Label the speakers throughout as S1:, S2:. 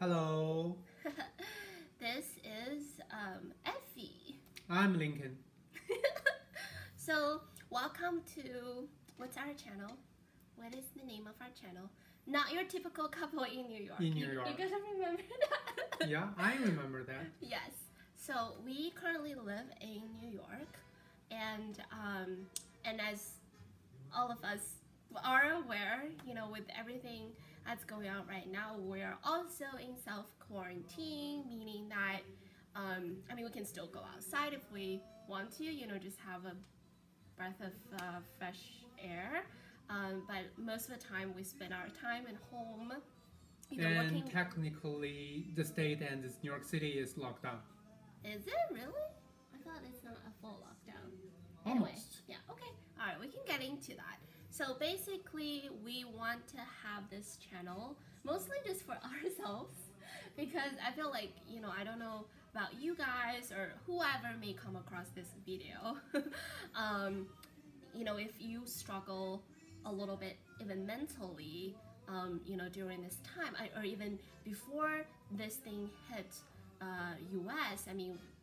S1: Hello,
S2: This is Effie.
S1: I'm Lincoln.
S2: So, welcome to what's our channel? What is the name of our channel? Not your typical couple in New York.
S1: In New York.
S2: You gotta remember that.
S1: Yeah, I remember that.
S2: Yes. So we currently live in New York, and as all of us are aware, with everything that's going on right now, we're also in self-quarantine, meaning that, we can still go outside if we want to, just have a breath of fresh air. But most of the time we spend our time at home,
S1: And
S2: working.
S1: technically, the state and New York City is locked down.
S2: Is it really? I thought it's not a full lockdown. Anyway,
S1: Almost.
S2: yeah, okay. Alright, we can get into that. So basically, we want to have this channel mostly just for ourselves because I feel like, I don't know about you guys or whoever may come across this video. If you struggle a little bit even mentally, during this time, or even before this thing hit US,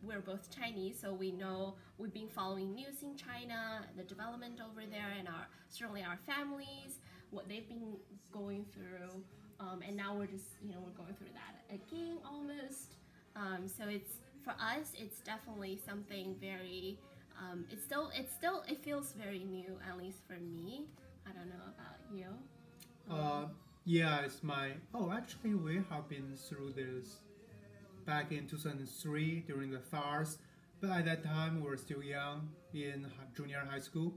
S2: we're both Chinese, so we know we've been following news in China, the development over there, and certainly our families, what they've been going through, and now we're just, we're going through that again almost. So for us, it's definitely something very, it feels very new, at least for me. I don't know about you.
S1: Yeah, actually, we have been through this back in 2003 during the SARS, but at that time we were still young in junior high school.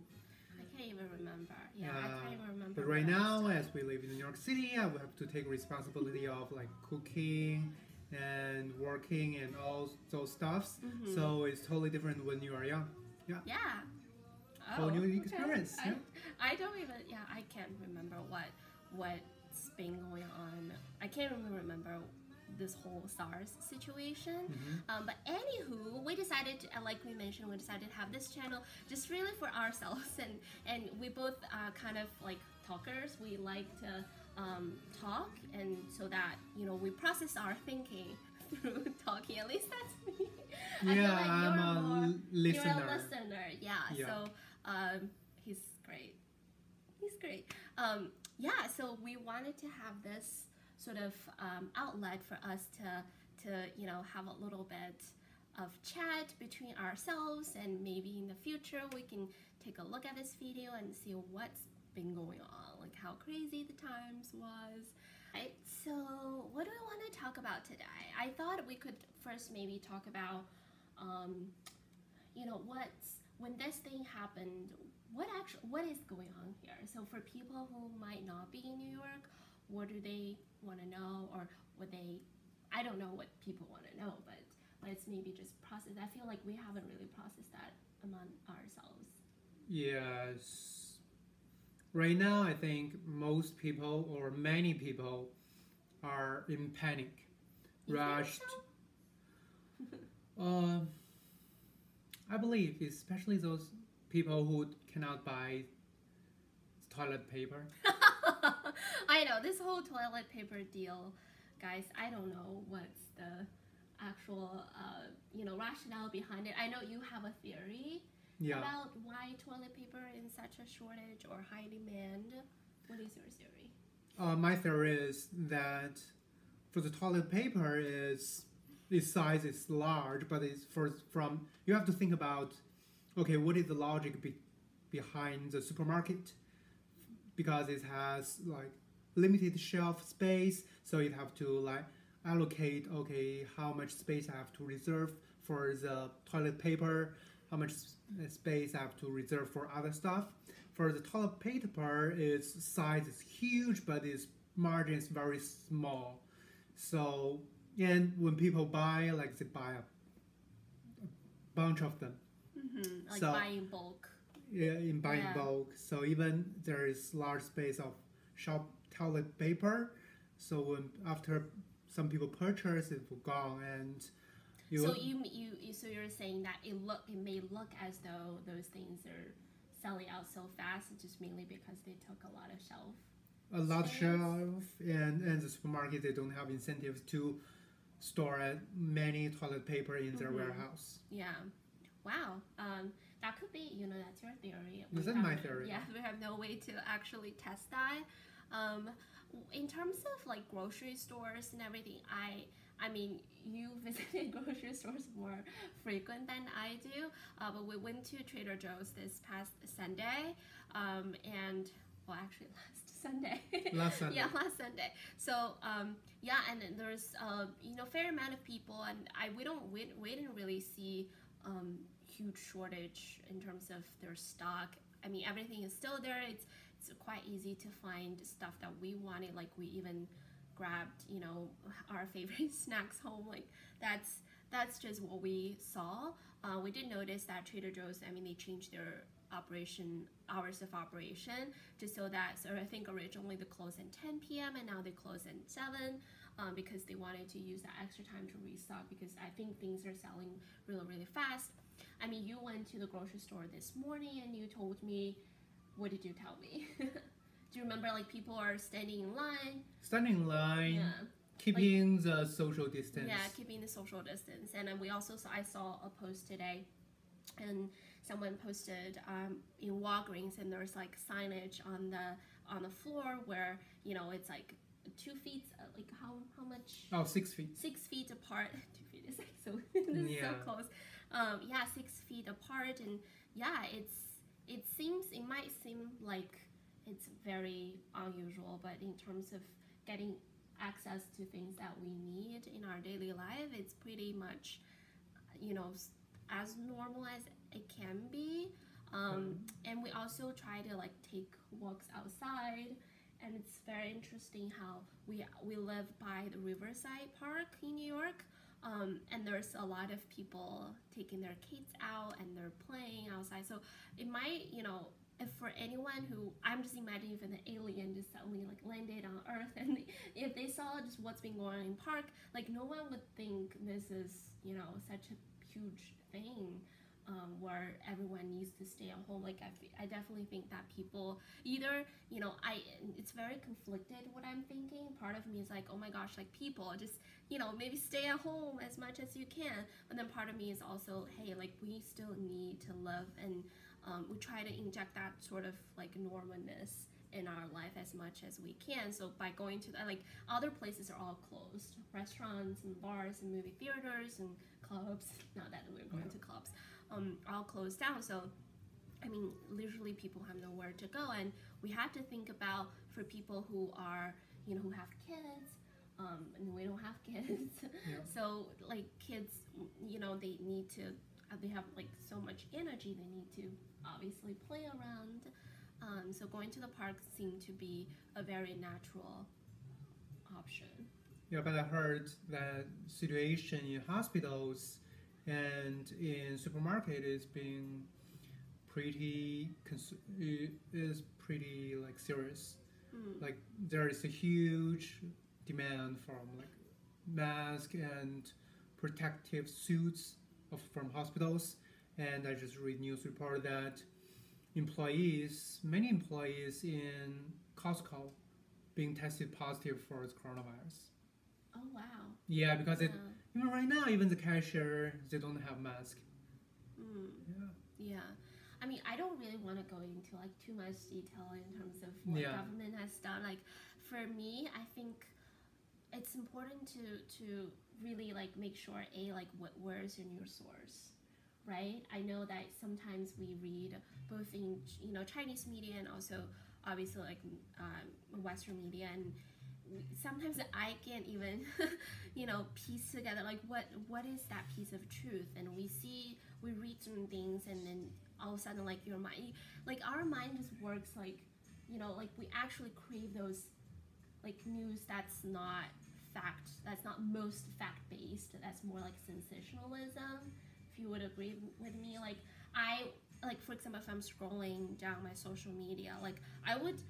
S2: I can't even remember. Yeah, I can't even remember.
S1: But right now, as we live in New York City, I will have to take responsibility of like cooking and working and all those stuffs.
S2: Mm-hmm.
S1: So it's totally different when you are young. Yeah.
S2: Yeah.
S1: Whole new
S2: okay.
S1: experience. Yeah.
S2: I don't even. Yeah, I can't remember what's been going on. I can't even remember this whole SARS situation.
S1: Mm-hmm.
S2: But anywho, we decided, like we mentioned, we decided to have this channel just really for ourselves, and we both kind of like talkers. We like to talk, and so that we process our thinking through talking. At least that's me.
S1: Yeah,
S2: I feel like
S1: I'm
S2: you're
S1: a listener.
S2: a listener. Yeah. So he's great. He's great. So we wanted to have this sort of outlet for us to have a little bit of chat between ourselves, and maybe in the future we can take a look at this video and see what's been going on, like how crazy the times was. Right, so what do we want to talk about today? I thought we could first maybe talk about when this thing happened, what is going on here. So for people who might not be in New York, what do they want to know, or I don't know what people want to know, but let's maybe just process. I feel like we haven't really processed that among ourselves.
S1: Yes. Right now, I think most people or many people are in panic, rushed. I believe, especially those people who cannot buy toilet paper.
S2: I know, this whole toilet paper deal, guys, I don't know what's the actual, rationale behind it. I know you have a theory about why toilet paper is such a shortage or high demand. What is your theory?
S1: My theory is that for the toilet paper, its size is large, but you have to think about, okay, what is the logic behind the supermarket? Because it has like limited shelf space, so you have to like allocate, okay, how much space I have to reserve for the toilet paper, how much space I have to reserve for other stuff. For the toilet paper, its size is huge, but its margin is very small. So, and when people buy, they buy a bunch of them.
S2: Mm-hmm. Like buying bulk.
S1: Yeah, in buying bulk. So even there is large space of shop toilet paper. So after some people purchase, it will gone, and
S2: so you're saying that it may look as though those things are selling out so fast, it's just mainly because they took a lot of shelf
S1: a large
S2: space.
S1: shelf, and the supermarket, they don't have incentives to store many toilet paper in their warehouse.
S2: Yeah. Wow. That could be, that's your theory.
S1: Is that my theory?
S2: Yeah, we have no way to actually test that. In terms of like grocery stores and everything, I mean, you visited grocery stores more frequent than I do, but we went to Trader Joe's this past Sunday, and well, actually last Sunday.
S1: Last Sunday.
S2: Yeah, last Sunday. So yeah, and then there's fair amount of people, and we didn't really see huge shortage in terms of their stock. I mean, everything is still there. It's quite easy to find stuff that we wanted. Like we even grabbed, our favorite snacks home. Like that's just what we saw. We did notice that Trader Joe's, I mean, they changed their hours of operation just so that, so I think originally they closed at 10 p.m. and now they close at 7 because they wanted to use that extra time to restock, because I think things are selling really, really fast. I mean, you went to the grocery store this morning and you told me, what did you tell me? Do you remember, like, people are standing in line?
S1: Standing in line,
S2: Yeah.
S1: keeping the social distance.
S2: Yeah, keeping the social distance. And then I saw a post today, and someone posted in Walgreens, and there's like signage on the floor where it's like 2 feet, like how much?
S1: Oh, 6 feet.
S2: 6 feet apart. 2 feet is like so this is so close. Yeah, 6 feet apart, and yeah, it might seem like it's very unusual, but in terms of getting access to things that we need in our daily life, it's pretty much as normal as it can be. And we also try to like take walks outside, and it's very interesting how we live by the Riverside Park in New York, and there's a lot of people taking their kids out and they're playing outside. So it might, if for anyone who, I'm just imagining if an alien just suddenly like landed on Earth, and if they saw just what's been going on in park, like no one would think this is such a huge thing. Where everyone needs to stay at home. Like I definitely think that people either, it's very conflicted what I'm thinking. Part of me is like, oh my gosh, like people just, maybe stay at home as much as you can. But then part of me is also, hey, like we still need to live, and we try to inject that sort of like normalness in our life as much as we can. So by going to like other places are all closed, restaurants and bars and movie theaters and clubs. Not that we're going to clubs. All closed down. So I mean, literally people have nowhere to go, and we have to think about for people who are who have kids, and we don't have kids.
S1: Yeah.
S2: So like kids, they need to they have like so much energy, they need to obviously play around. So going to the park seemed to be a very natural option.
S1: Yeah, but I heard that situation in hospitals and in supermarket is being pretty like serious. Like there is a huge demand from like mask and protective suits from hospitals, and I just read news report that many employees in Costco being tested positive for the coronavirus.
S2: Oh wow.
S1: Yeah, because even right now, even the cashier, they don't have mask.
S2: Yeah. I mean, I don't really want to go into like too much detail in terms of what government has done. Like for me, I think it's important to really like make sure where is your news source, right? I know that sometimes we read both in Chinese media and also obviously like Western media, and sometimes I can't even piece together like what is that piece of truth. And we read certain things, and then all of a sudden like your mind, like our mind just works like like we actually crave those like news that's not fact, that's not most fact based, that's more like sensationalism, if you would agree with me. Like for example, if I'm scrolling down my social media, like I would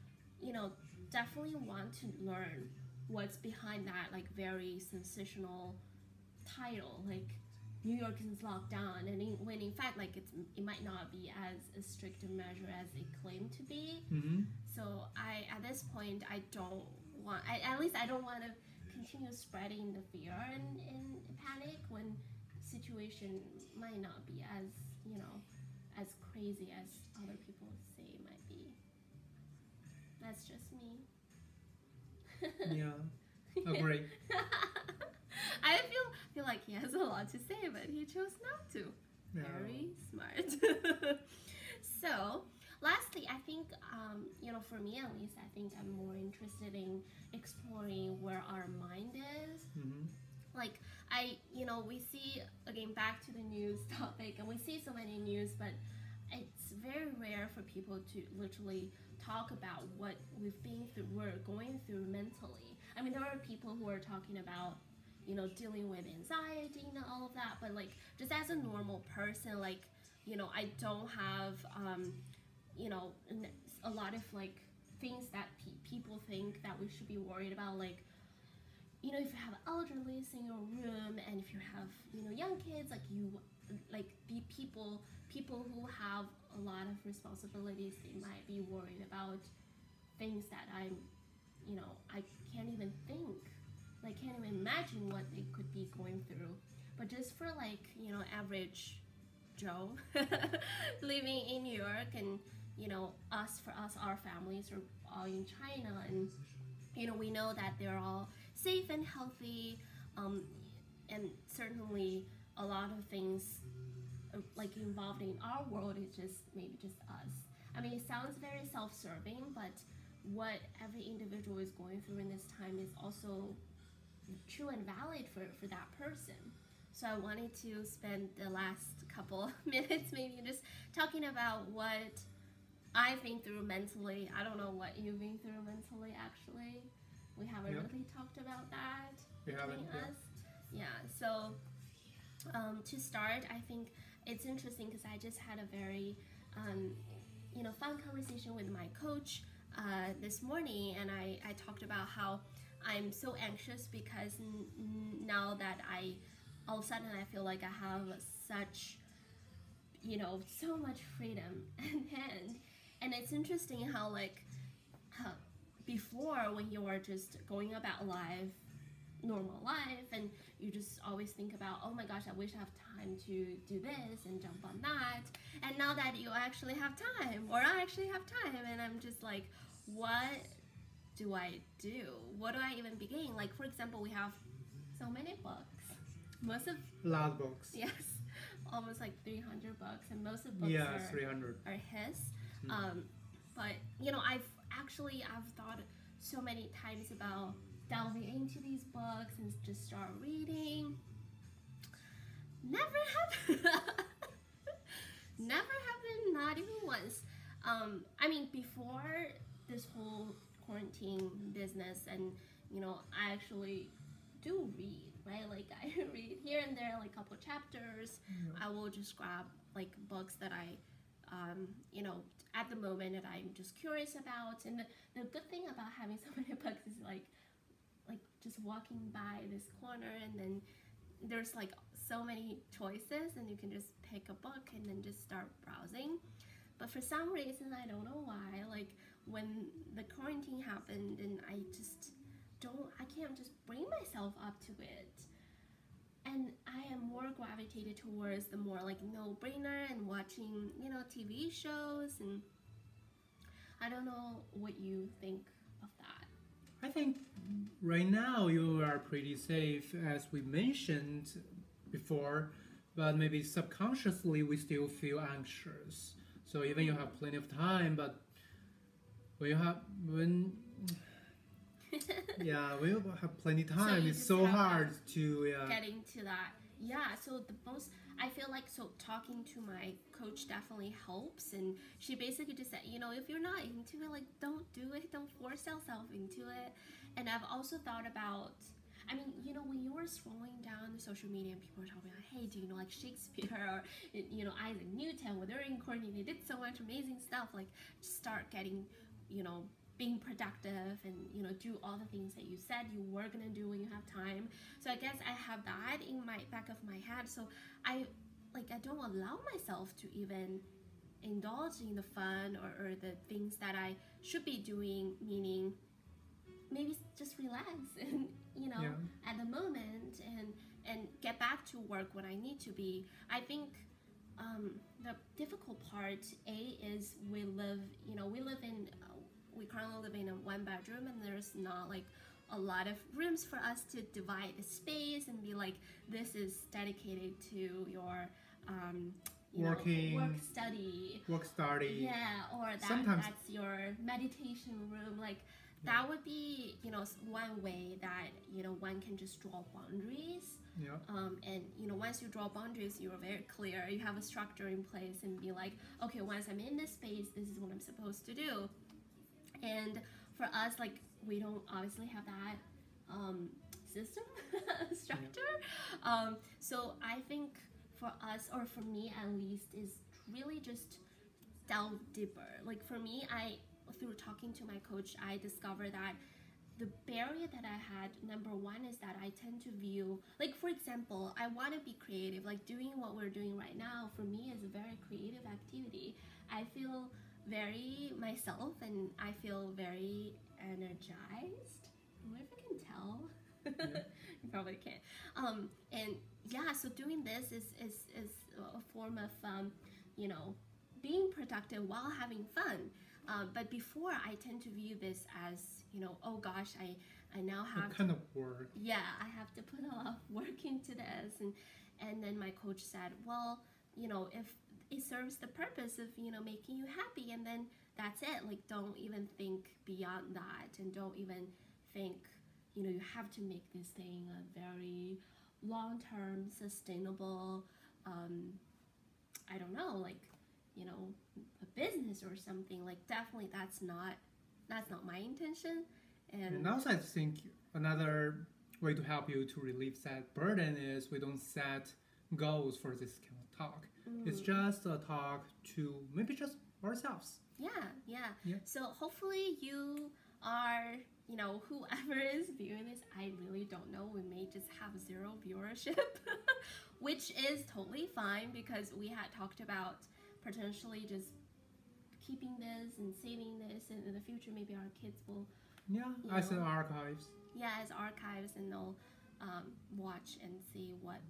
S2: definitely want to learn what's behind that like very sensational title. Like New York is locked down, and when in fact like it might not be as strict a measure as it claimed to be. So at this point I don't want, at least I don't want to continue spreading the fear and panic when situation might not be as, as crazy as other people say it might be. That's just me.
S1: Yeah, agree.
S2: I feel like he has a lot to say, but he chose not to.
S1: Yeah.
S2: Very smart. So, lastly, I think, for me at least, I think I'm more interested in exploring where our mind is. Like, we see, again, back to the news topic, and we see so many news, but it's very rare for people to literally talk about what we're going through mentally. I mean, there are people who are talking about, dealing with anxiety and all of that, but like, just as a normal person, like, I don't have, a lot of like things that people think that we should be worried about, like, if you have elderly in your room, and if you have, young kids, like people who have a lot of responsibilities, they might be worried about things that I can't even think. I can't even imagine what they could be going through. But just for like, average Joe living in New York, and our families are all in China, and we know that they're all safe and healthy, and certainly a lot of things like involved in our world is just maybe just us. I mean, it sounds very self-serving, but what every individual is going through in this time is also true and valid for that person. So I wanted to spend the last couple minutes maybe just talking about what I've been through mentally. I don't know what you've been through mentally, actually. We haven't really talked about that.
S1: We haven't.
S2: Yeah. So to start, I think it's interesting because I just had a very fun conversation with my coach this morning, and I talked about how I'm so anxious because now that all of a sudden I feel like I have such, so much freedom in hand. And it's interesting how before, when you are just going about normal life, and you just always think about, oh my gosh, I wish I have time to do this and jump on that. And now that you actually have time, or I actually have time, and I'm just like, what do I do? What do I even begin? Like, for example, we have so many books.
S1: A lot of books.
S2: Yes, almost like 300 books, and most of the books
S1: are 300.
S2: Are his. But I've thought so many times about delving into these books and just start reading. Never happened. Never happened, not even once. Before this whole quarantine business, and I actually do read, right? Like, I read here and there, like a couple chapters. I will just grab like books that I at the moment that I'm just curious about. And the good thing about having so many books is like just walking by this corner, and then there's like so many choices, and you can just pick a book and then just start browsing. But for some reason, I don't know why, like when the quarantine happened, and I can't just bring myself up to it. And I am more gravitated towards the more like no-brainer and watching, TV shows. And I don't know what you think of that.
S1: I think right now you are pretty safe, as we mentioned before, but maybe subconsciously we still feel anxious. So even you have plenty of time, but when you have plenty of time,
S2: So
S1: it's so hard to
S2: getting to that. Yeah, so I feel like, talking to my coach definitely helps, and she basically just said, if you're not into it, like, don't do it, don't force yourself into it. And I've also thought about, when you were scrolling down the social media and people were talking about, hey, do you know like Shakespeare or Isaac Newton, when they're in quarantine, they did so much amazing stuff, like, just start getting, being productive and do all the things that you said you were gonna do when you have time. So I guess I have that in my back of my head. So I don't allow myself to even indulge in the fun or the things that I should be doing, meaning maybe just relax and at the moment and get back to work when I need to be. I think the difficult part is we currently live in a one bedroom, and there's not like a lot of rooms for us to divide the space and be like, this is dedicated to your work study, or that's your meditation room. Like that would be one way that one can just draw boundaries. And once you draw boundaries, you're very clear, you have a structure in place, and be like, okay, once I'm in this space, this is what I'm supposed to do. And for us, like, we don't obviously have that system structure. So I think for us, or for me at least, is really just delve deeper. Like for me, through talking to my coach, I discovered that the barrier that I had, number one, is that I tend to view, like for example, I want to be creative. Like doing what we're doing right now, for me, is a very creative activity. I feel very myself, and I feel very energized. I wonder if I can tell. You probably can't. And yeah, so doing this is a form of being productive while having fun. But before, I tend to view this as oh gosh, I now have
S1: kind of work.
S2: Yeah, I have to put a lot of work into this, and then my coach said, well, if it serves the purpose of making you happy, and then that's it. Like, don't even think beyond that, and don't even think you have to make this thing a very long-term sustainable I don't know, like a business or something. Like, definitely that's not my intention.
S1: And also I think another way to help you to relieve that burden is we don't set goals for this kind of talk. It's just a talk to maybe just ourselves.
S2: Yeah. So hopefully you are, whoever is viewing this, I really don't know, we may just have 0 viewership, which is totally fine, because we had talked about potentially just keeping this and saving this, and in the future maybe our kids will
S1: as archives.
S2: As archives, and they'll watch and see what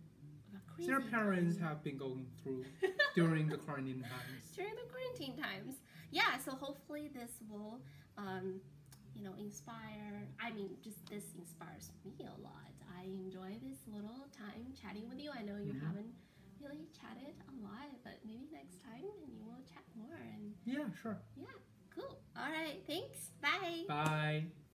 S2: crazy
S1: their parents have been going through during the quarantine times. So hopefully this will inspire. I mean, just this inspires me a lot. I enjoy this little time chatting with you. I know you haven't really chatted a lot, but maybe next time and you will chat more. And sure.
S2: Cool. All right, thanks. Bye.
S1: Bye.